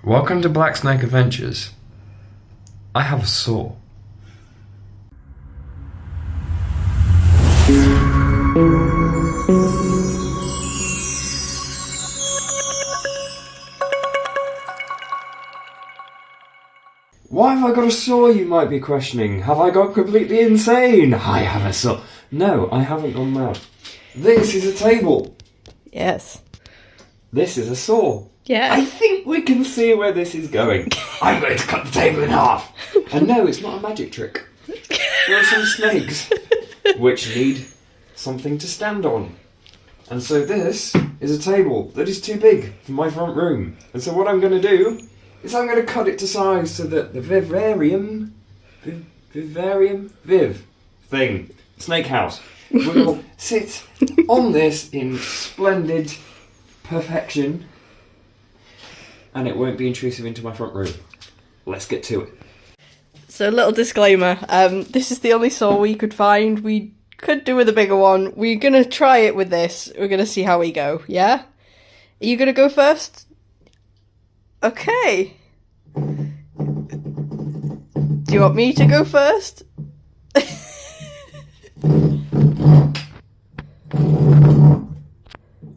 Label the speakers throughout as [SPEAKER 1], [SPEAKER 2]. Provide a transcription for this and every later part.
[SPEAKER 1] Welcome to Black Snake Adventures. I have a saw. Why have I got a saw, you might be questioning? Have I gone completely insane? I have a saw. No, I haven't gone mad. This is a table.
[SPEAKER 2] Yes.
[SPEAKER 1] This is a saw.
[SPEAKER 2] Yeah.
[SPEAKER 1] I think we can see where this is going. I'm going to cut the table in half. And no, it's not a magic trick. There are some snakes which need something to stand on. And so this is a table that is too big for my front room. And so what I'm going to do is I'm going to cut it to size so that the vivarium thing, snake house, will sit on this in splendid perfection. And it won't be intrusive into my front room. Let's get to it.
[SPEAKER 2] So, little disclaimer, this is the only saw we could find. We could do with a bigger one. We're going to try it with this. We're going to see how we go, yeah? Are you going to go first? Okay. Do you want me to go first?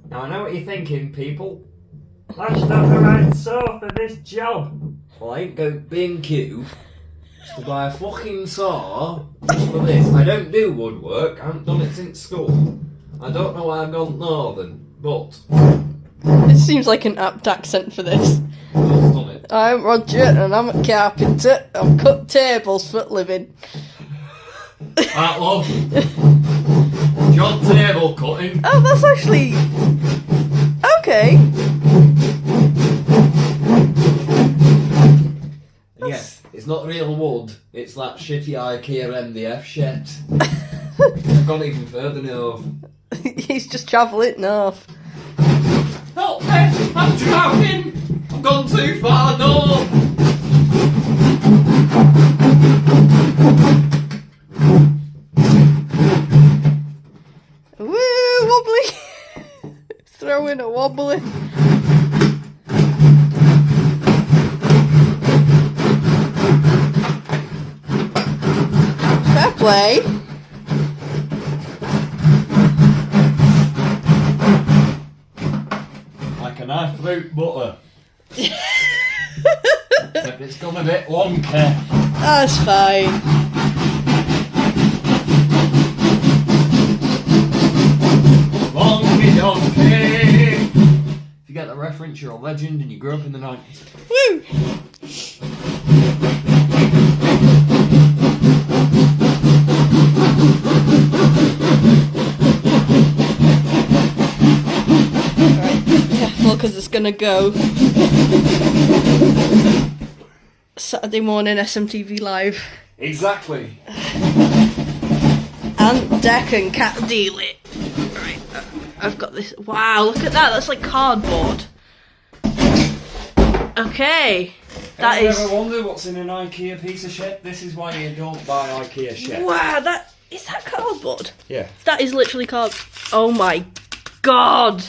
[SPEAKER 1] Now I know what you're thinking, people. That's not the right saw for this job. Well, I ain't go B&Q to buy a fucking saw just for this. I don't do woodwork. I haven't done it since school. I don't know why I've gone northern, but
[SPEAKER 2] It seems like an apt accent for this.
[SPEAKER 1] I've done it.
[SPEAKER 2] I'm Roger and I'm a carpenter. I cut tables for a living.
[SPEAKER 1] Right, love. John table cutting.
[SPEAKER 2] Oh, that's actually... okay.
[SPEAKER 1] Yes, it's not real wood. It's that shitty Ikea MDF shit. I've gone even further north.
[SPEAKER 2] He's just travelling north.
[SPEAKER 1] Help me! I'm drowning! I've gone too far north!
[SPEAKER 2] Woo, wobbly! Throwing a wobbly. Fair play.
[SPEAKER 1] Like a knife through butter. Except it's gone a bit wonky.
[SPEAKER 2] That's fine.
[SPEAKER 1] Wonky donkey! If you get the reference, you're a legend and you grew up in the 90s.
[SPEAKER 2] Woo! Because it's gonna go Saturday morning SMTV Live.
[SPEAKER 1] Exactly.
[SPEAKER 2] Ant Deck and Cat Deal It. Right, I've got this. Wow, look at that. That's like cardboard. Okay, that is.
[SPEAKER 1] Ever wonder what's in an IKEA piece of shit? This is why you don't buy IKEA shit.
[SPEAKER 2] Wow, that is that cardboard.
[SPEAKER 1] Yeah.
[SPEAKER 2] That is literally card. Oh my god.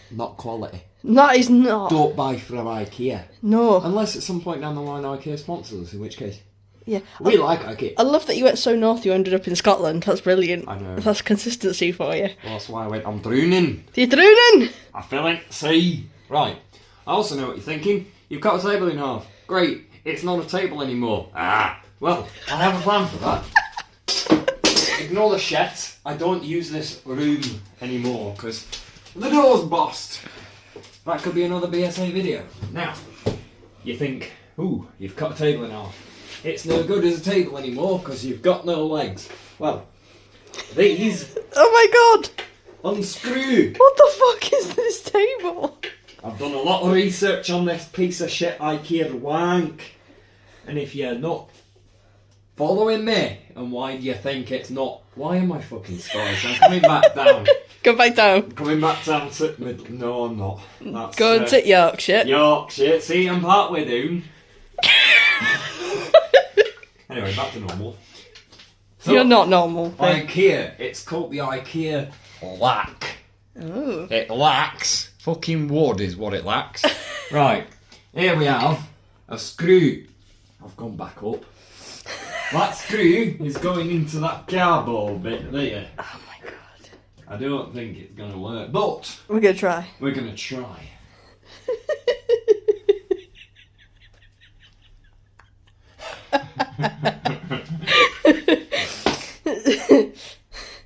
[SPEAKER 1] Not quality.
[SPEAKER 2] That is not.
[SPEAKER 1] Don't buy from IKEA.
[SPEAKER 2] No.
[SPEAKER 1] Unless at some point down the line IKEA sponsors us, in which case.
[SPEAKER 2] Yeah.
[SPEAKER 1] We like IKEA.
[SPEAKER 2] I love that you went so north you ended up in Scotland. That's brilliant.
[SPEAKER 1] I know.
[SPEAKER 2] That's consistency for you.
[SPEAKER 1] Well, that's why I went, I'm drowning.
[SPEAKER 2] You're drowning!
[SPEAKER 1] I feel it. See? Right. I also know what you're thinking. You've cut a table in half. Great. It's not a table anymore. Ah. Well, I have a plan for that. Ignore the shit. I don't use this room anymore because the door's bust. That could be another BSA video. Now, you think, ooh, you've cut a table in half. It's no good as a table anymore because you've got no legs. Well, these
[SPEAKER 2] Oh my god!
[SPEAKER 1] unscrew.
[SPEAKER 2] What the fuck is this table?
[SPEAKER 1] I've done a lot of research on this piece of shit IKEA wank. And if you're not following me, and why do you think it's not? Why am I fucking Scottish? I'm coming back down.
[SPEAKER 2] Go back down.
[SPEAKER 1] Coming back down to mid. No, I'm not. That's,
[SPEAKER 2] Go and sit Yorkshire.
[SPEAKER 1] Yorkshire. See, I'm part way down. Anyway, back to normal. So,
[SPEAKER 2] You're not normal.
[SPEAKER 1] IKEA. It's called the IKEA lack.
[SPEAKER 2] Oh.
[SPEAKER 1] It lacks fucking wood is what it lacks. Right. here we have a screw. I've gone back up. That screw is going into that cardboard bit there.
[SPEAKER 2] Oh my god.
[SPEAKER 1] I don't think it's going to work, but
[SPEAKER 2] We're gonna try.
[SPEAKER 1] we're going to try.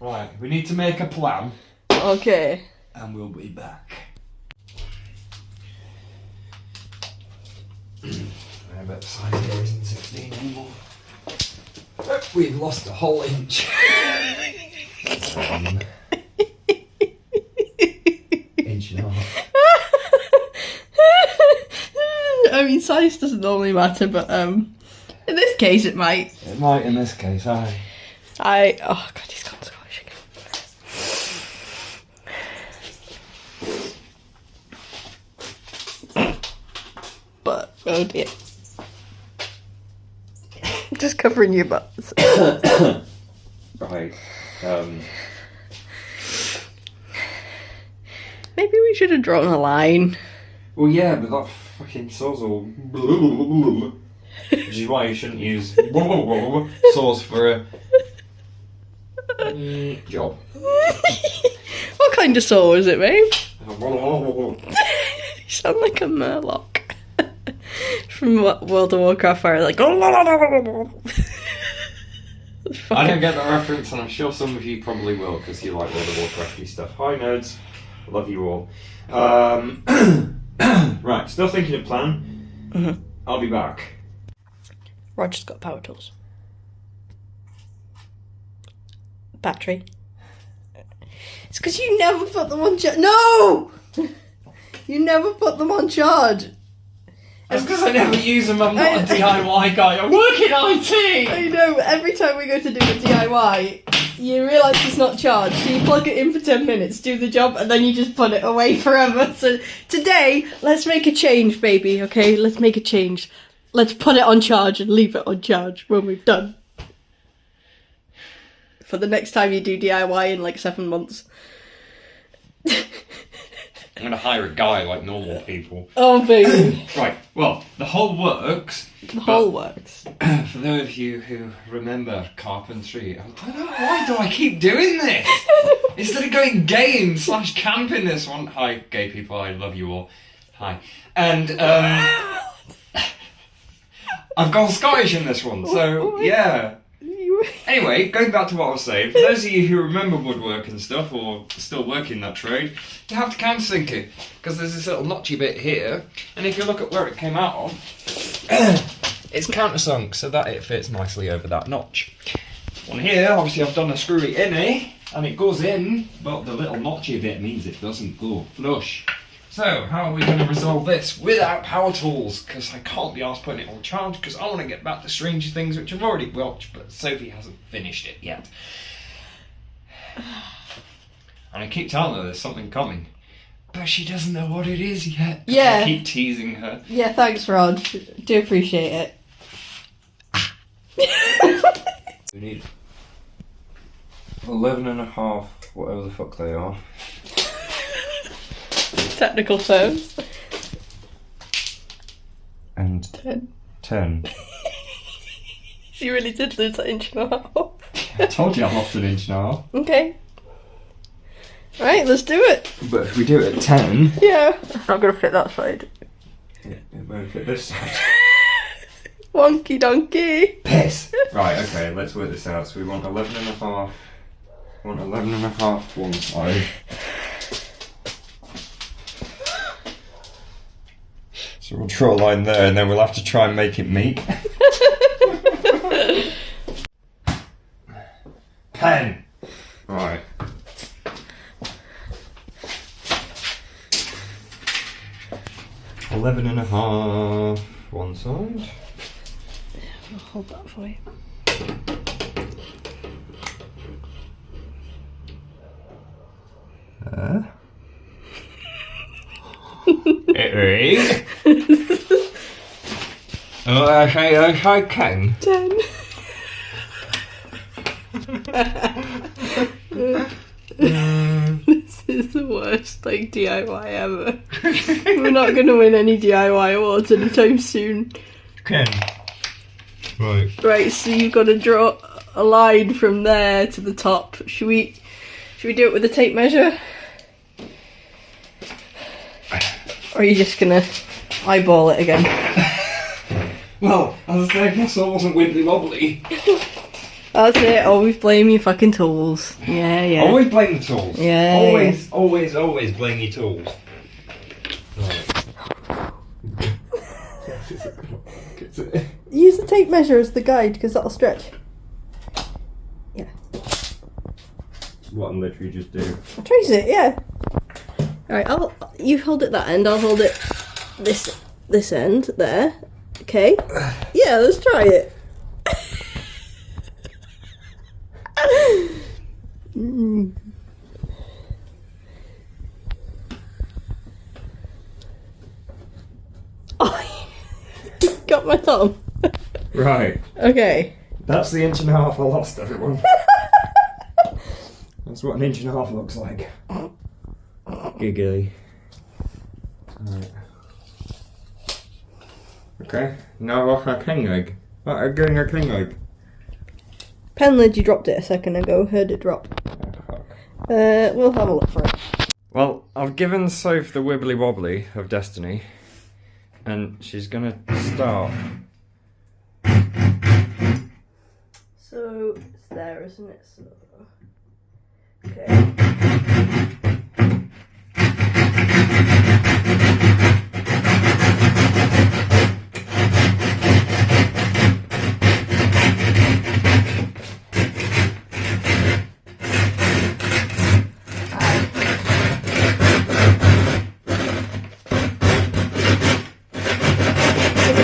[SPEAKER 1] Right, we need to make a plan
[SPEAKER 2] Okay.
[SPEAKER 1] and we'll be back. I bet size here isn't 16 anymore. Oh, we've lost a whole inch. Inch and a half.
[SPEAKER 2] I mean, size doesn't normally matter, but in this case it might.
[SPEAKER 1] It might in this case, aye.
[SPEAKER 2] Oh god, he's gone Scottish again. But oh dear. Just covering your butts.
[SPEAKER 1] Right.
[SPEAKER 2] Maybe we should have drawn a line.
[SPEAKER 1] Well, yeah, but that fucking saw's all. Which is why you shouldn't use saws for a job.
[SPEAKER 2] What kind of saw is it, babe? You sound like a Murloc. From World of Warcraft where like...
[SPEAKER 1] I don't get the reference, and I'm sure some of you probably will, because you like World of Warcrafty stuff. Hi nerds, love you all. Right, still thinking of plan.
[SPEAKER 2] Mm-hmm.
[SPEAKER 1] I'll be back.
[SPEAKER 2] Roger's got power tools. Battery. It's because you never put them on charge. No! You never put them on charge.
[SPEAKER 1] That's because I never use them. I'm not a DIY guy. I work in IT.
[SPEAKER 2] I know, but every time we go to do a DIY, you realise it's not charged, so you plug it in for 10 minutes, do the job, and then you just put it away forever. So today, let's make a change, baby, okay? Let's make a change. Let's put it on charge and leave it on charge when we've done. For the next time you do DIY in like 7 months.
[SPEAKER 1] I'm going to hire a guy like normal people.
[SPEAKER 2] Oh, baby.
[SPEAKER 1] Right, well, the whole works.
[SPEAKER 2] The whole works.
[SPEAKER 1] For those of you who remember carpentry, I don't know, why do I keep doing this? Instead of going gay and / camp in this one. Hi, gay people, I love you all. Hi. And, I've gone Scottish in this one, so, yeah. Anyway, going back to what I was saying, for those of you who remember woodwork and stuff, or still work in that trade, you have to countersink it, because there's this little notchy bit here, and if you look at where it came out of, it's countersunk, so that it fits nicely over that notch. On here, obviously I've done a screwy innie, and it goes in, but the little notchy bit means it doesn't go flush. So, how are we going to resolve this without power tools? Because I can't be arsed putting it on charge, because I want to get back to Stranger Things, which I've already watched, but Sophie hasn't finished it yet. And I keep telling her there's something coming, but she doesn't know what it is yet.
[SPEAKER 2] Yeah.
[SPEAKER 1] I keep teasing her.
[SPEAKER 2] Yeah, thanks, Rod. Do appreciate it.
[SPEAKER 1] We need 11.5, whatever the fuck they are.
[SPEAKER 2] Technical terms.
[SPEAKER 1] And 10.
[SPEAKER 2] You really did lose that inch and a half.
[SPEAKER 1] I told you I lost an inch and a half.
[SPEAKER 2] Okay. Right, let's do it.
[SPEAKER 1] But if we do it at 10...
[SPEAKER 2] Yeah. It's not going to fit that side.
[SPEAKER 1] Yeah, it won't fit this side.
[SPEAKER 2] Wonky donkey.
[SPEAKER 1] Piss! Right, okay, let's work this out. So we want 11.5. We want 11.5 one side. So we'll draw a line there, and then we'll have to try and make it meet. Pen! Right. $11.5 one side.
[SPEAKER 2] I'll hold that for you.
[SPEAKER 1] It is. I can.
[SPEAKER 2] 10. This is is the worst like DIY ever. We're not going to win any DIY awards anytime soon.
[SPEAKER 1] Ken. Right.
[SPEAKER 2] Right, so you've got to draw a line from there to the top. Should we do it with a tape measure? Or are you just going to eyeball it again?
[SPEAKER 1] Well, as I say, my saw wasn't wibbly wobbly.
[SPEAKER 2] That's it, always blame your fucking tools. Yeah.
[SPEAKER 1] Always blame the tools.
[SPEAKER 2] Yeah.
[SPEAKER 1] Always blame your tools. Right.
[SPEAKER 2] Use the tape measure as the guide, because that'll stretch. Yeah.
[SPEAKER 1] What I'm literally just doing.
[SPEAKER 2] Trace it, yeah. Alright, you hold it that end, I'll hold it this end, there. Okay. Yeah, let's try it. Oh, got my thumb.
[SPEAKER 1] Right.
[SPEAKER 2] Okay.
[SPEAKER 1] That's the 1.5 inch I lost, everyone. That's what 1.5 inch looks like. Giggly. Right. Okay, now a king egg. Again, a king egg.
[SPEAKER 2] Pen lid, you dropped it a second ago. Heard it drop. We'll have a look for it.
[SPEAKER 1] Well, I've given Soph the wibbly wobbly of destiny, and she's gonna start.
[SPEAKER 2] So it's there, isn't it? So, okay.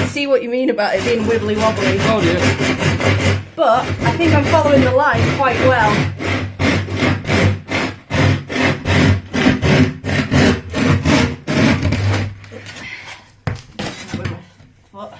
[SPEAKER 2] See what you mean about it being wibbly wobbly.
[SPEAKER 1] Oh yeah.
[SPEAKER 2] But I think I'm following the line quite well. With my foot.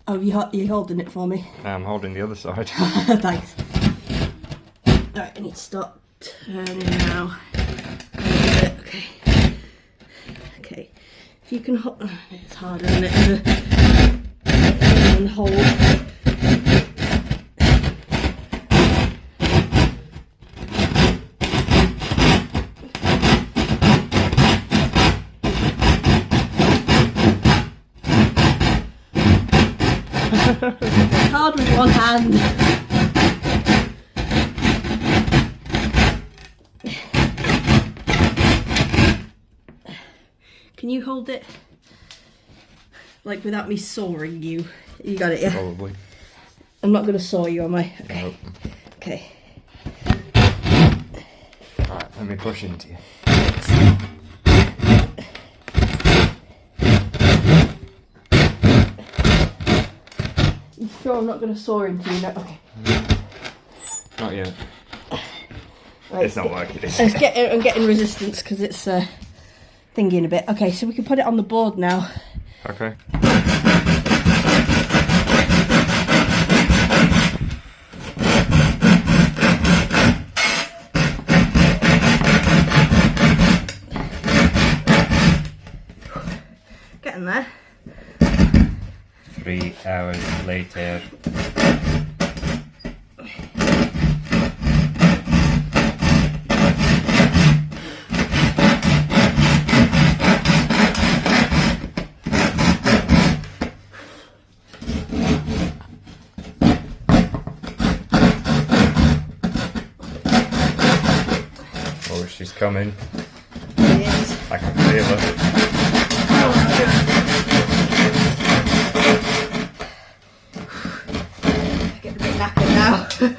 [SPEAKER 2] Oh, you're holding it for me?
[SPEAKER 1] I'm holding the other side.
[SPEAKER 2] Thanks. Alright, I need to start turning now. Okay. Okay. If you can hold... It's harder, isn't it? And hold. It's hard with one hand. Can you hold it? Like without me sawing you? You got it, yeah?
[SPEAKER 1] Probably.
[SPEAKER 2] I'm not going to saw you, am I? Okay.
[SPEAKER 1] Nope.
[SPEAKER 2] Okay.
[SPEAKER 1] Alright, let me push into you.
[SPEAKER 2] You sure I'm not going to saw into you now? Okay.
[SPEAKER 1] Not yet.
[SPEAKER 2] Right.
[SPEAKER 1] It's not working, is
[SPEAKER 2] I'm
[SPEAKER 1] it?
[SPEAKER 2] getting resistance because it's thinking a bit. Okay, so we can put it on the board now.
[SPEAKER 1] Okay.
[SPEAKER 2] Getting there.
[SPEAKER 1] 3 hours later. Oh, she's coming.
[SPEAKER 2] It is.
[SPEAKER 1] I can feel her.
[SPEAKER 2] Oh, knackered now. Don't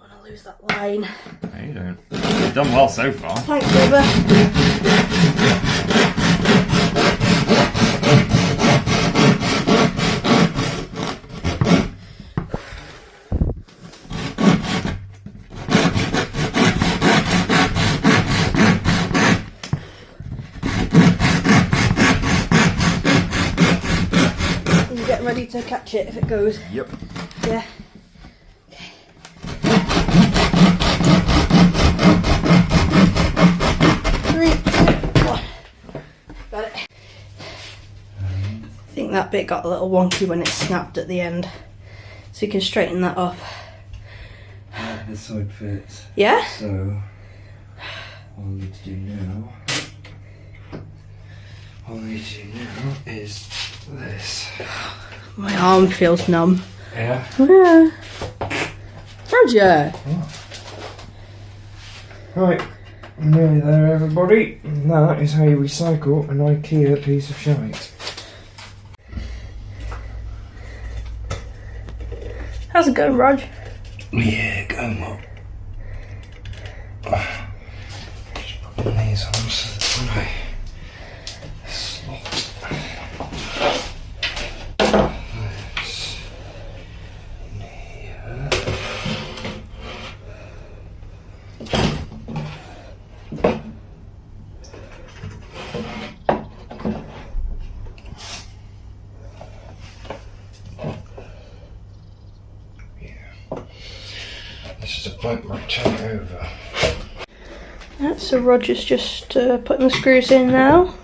[SPEAKER 2] want to lose that line.
[SPEAKER 1] No, you don't. You've done well so far.
[SPEAKER 2] Thanks, Bubba. Get ready to catch it if it goes.
[SPEAKER 1] Yep.
[SPEAKER 2] Yeah. Okay. 3, 2, 1. Got it. I think that bit got a little wonky when it snapped at the end. So you can straighten that up.
[SPEAKER 3] This side fits.
[SPEAKER 2] Yeah?
[SPEAKER 3] So, all I need to do now. Is this.
[SPEAKER 2] My arm feels numb.
[SPEAKER 3] Yeah.
[SPEAKER 2] Yeah. Roger!
[SPEAKER 3] Right, I'm nearly there, everybody. And that is how you recycle an Ikea piece of shite.
[SPEAKER 2] How's it going, Rog?
[SPEAKER 3] Yeah, going well. Just putting these on so that when I slot this in here. This is a bike might turn it over.
[SPEAKER 2] Yeah, so Roger's just putting the screws in now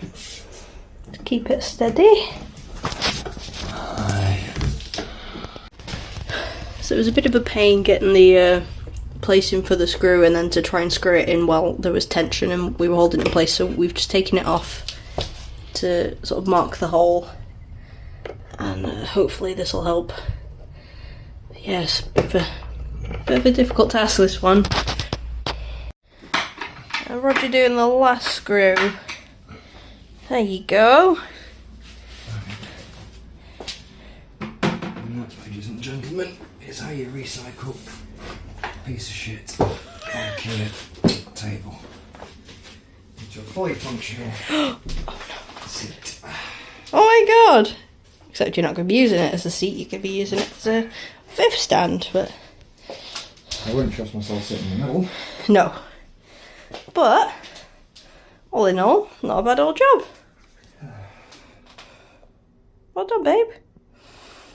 [SPEAKER 2] to keep it steady. So it was a bit of a pain getting the placing for the screw and then to try and screw it in while there was tension and we were holding it in place, so we've just taken it off to sort of mark the hole, and hopefully this will help. But yes, bit of a difficult task, this one. Roger doing the last screw. There you go.
[SPEAKER 3] And that, ladies and gentlemen, is how you recycle a piece of shit Ikea table into a fully functional seat.
[SPEAKER 2] Oh my god! Except you're not going to be using it as a seat, you could be using it as a fifth stand, but...
[SPEAKER 3] I wouldn't trust myself sitting in the middle.
[SPEAKER 2] No. But, all in all, not a bad old job. Well done, babe.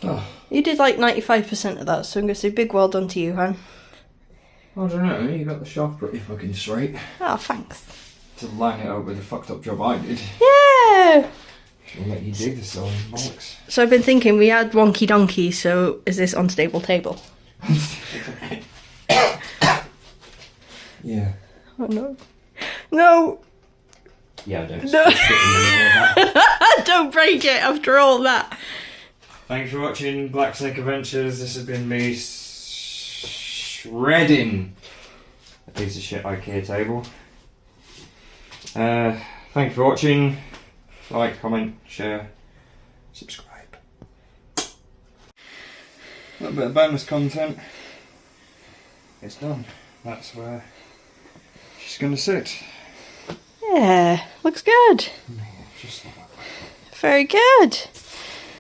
[SPEAKER 3] Oh,
[SPEAKER 2] You did like 95% of that, so I'm going to say big well done to you, Han.
[SPEAKER 3] I don't know, you got the shaft pretty fucking straight.
[SPEAKER 2] Oh, thanks.
[SPEAKER 3] To line it up with the fucked up job I did.
[SPEAKER 2] Yeah!
[SPEAKER 3] Should let you do this all bollocks.
[SPEAKER 2] So I've been thinking, we had wonky donkey, so is this unstable table?
[SPEAKER 3] Yeah.
[SPEAKER 2] Oh no. No!
[SPEAKER 3] Yeah, I don't.
[SPEAKER 2] No. Don't break it after all that.
[SPEAKER 1] Thanks for watching Black Snake Adventures. This has been me shredding a piece of shit IKEA table. Thanks for watching. Like, comment, share, subscribe. A little bit of bonus content. It's done. That's where she's going to sit.
[SPEAKER 2] Yeah, looks good.
[SPEAKER 1] Yeah, just like that.
[SPEAKER 2] Very good.